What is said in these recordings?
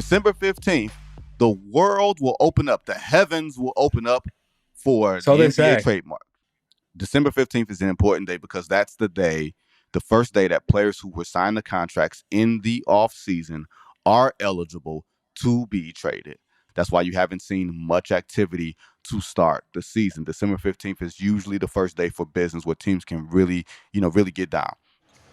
December 15th, the world will open up. The heavens will open up for So the they NBA say. trademark. December 15th is an important day because that's the first day that players who were signed the contracts in the offseason are eligible to be traded. That's why you haven't seen much activity to start the season. December 15th is usually the first day for business where teams can really get down.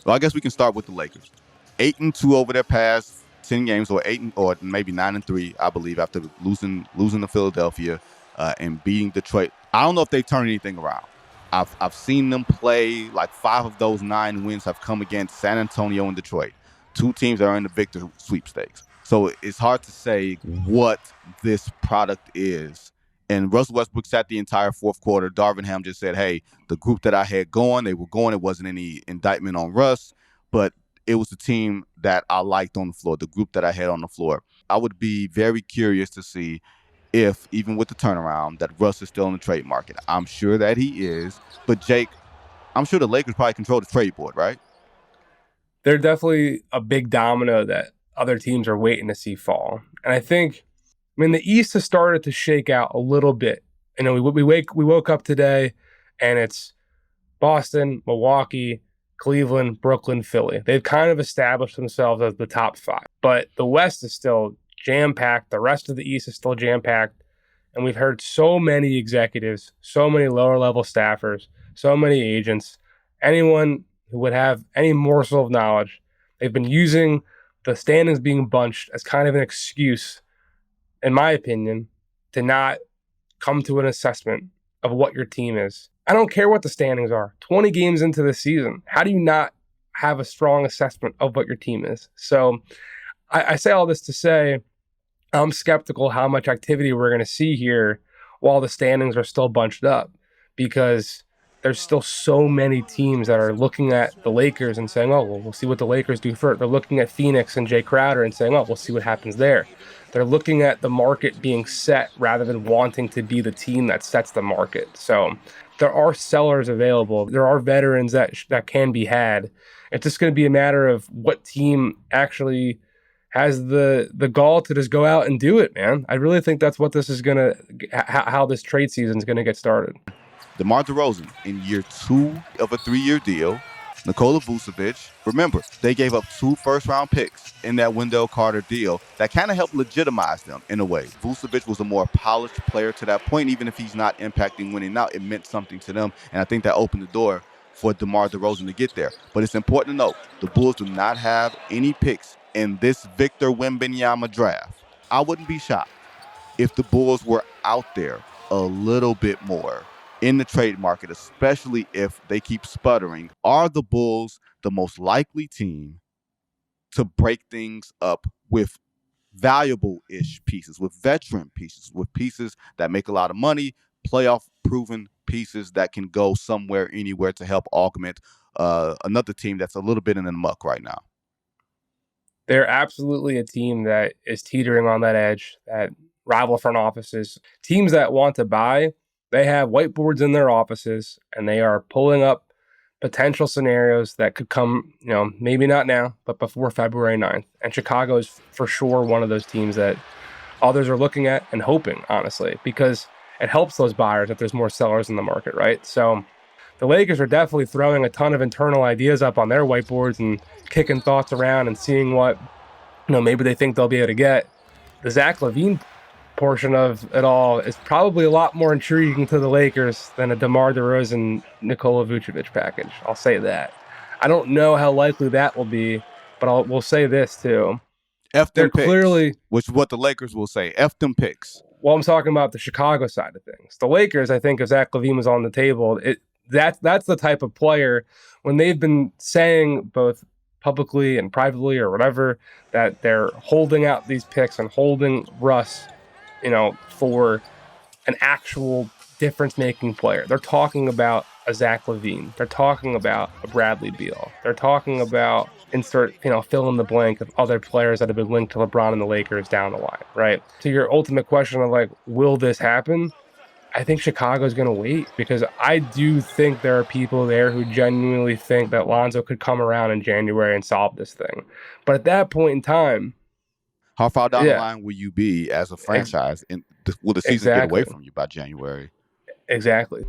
Well, I guess we can start with the Lakers. 8-2 over their past 10 games, or maybe 9-3, I believe, after losing to Philadelphia and beating Detroit. I don't know if they turned anything around. I've seen them play. Like 5 of those 9 wins have come against San Antonio and Detroit, 2 teams that are in the Victor sweepstakes. So it's hard to say what this product is. And Russell Westbrook sat the entire fourth quarter. Darvin Ham just said, hey, the group that I had going, they were going. It wasn't any indictment on Russ, but it was the team that I liked on the floor, the group that I had on the floor. I would be very curious to see if, even with the turnaround, that Russ is still in the trade market. I'm sure that he is. But, Jake, I'm sure the Lakers probably control the trade board, right? They're definitely a big domino that other teams are waiting to see fall. And I think, the East has started to shake out a little bit. We woke up today, and it's Boston, Milwaukee, Cleveland, Brooklyn, Philly. They've kind of established themselves as the top 5. But the West is still jam-packed. The rest of the East is still jam-packed. And we've heard so many executives, so many lower-level staffers, so many agents, anyone who would have any morsel of knowledge. They've been using the standings being bunched as kind of an excuse, in my opinion, to not come to an assessment of what your team is. I don't care what the standings are. 20 games into the season, how do you not have a strong assessment of what your team is? So I say all this to say I'm skeptical how much activity we're going to see here while the standings are still bunched up, because there's still so many teams that are looking at the Lakers and saying, oh, well, we'll see what the Lakers do first. They're looking at Phoenix and Jay Crowder and saying, oh, we'll see what happens there. They're looking at the market being set rather than wanting to be the team that sets the market. So there are sellers available. There are veterans that can be had. It's just going to be a matter of what team actually has the gall to just go out and do it, man. I really think that's what this is going to, how this trade season is going to get started. DeMar DeRozan in year 2 of a 3-year deal. Nikola Vucevic. Remember, they gave up 2 first-round picks in that Wendell Carter deal that kind of helped legitimize them in a way. Vucevic was a more polished player to that point. Even if he's not impacting winning now, it meant something to them. And I think that opened the door for DeMar DeRozan to get there. But it's important to note, the Bulls do not have any picks in this Victor Wembanyama draft. I wouldn't be shocked if the Bulls were out there a little bit more in the trade market, especially if they keep sputtering. Are the Bulls the most likely team to break things up with valuable-ish pieces, with veteran pieces, with pieces that make a lot of money, playoff-proven pieces that can go somewhere, anywhere to help augment another team that's a little bit in the muck right now? They're absolutely a team that is teetering on that edge, that rival front offices, teams that want to buy. They have whiteboards in their offices, and they are pulling up potential scenarios that could come, maybe not now, but before February 9th. And Chicago is for sure one of those teams that others are looking at and hoping, honestly, because it helps those buyers if there's more sellers in the market, right? So the Lakers are definitely throwing a ton of internal ideas up on their whiteboards and kicking thoughts around and seeing what, maybe they think they'll be able to get. The Zach Lavine portion of it all is probably a lot more intriguing to the Lakers than a DeMar DeRozan, Nikola Vucevic package. I'll say that. I don't know how likely that will be, but we'll say this too. F them picks, clearly, which is what the Lakers will say. F them picks. Well, I'm talking about the Chicago side of things. The Lakers, I think, if Zach Lavine was on the table, that's the type of player, when they've been saying both publicly and privately or whatever, that they're holding out these picks and holding Russ, for an actual difference-making player. They're talking about a Zach Lavine. They're talking about a Bradley Beal. They're talking about fill in the blank of other players that have been linked to LeBron and the Lakers down the line, right? To your ultimate question of will this happen? I think Chicago's going to wait, because I do think there are people there who genuinely think that Lonzo could come around in January and solve this thing. But at that point in time, How far down the Yeah. line will you be as a franchise? And will the season get away Exactly. from you by January? Exactly.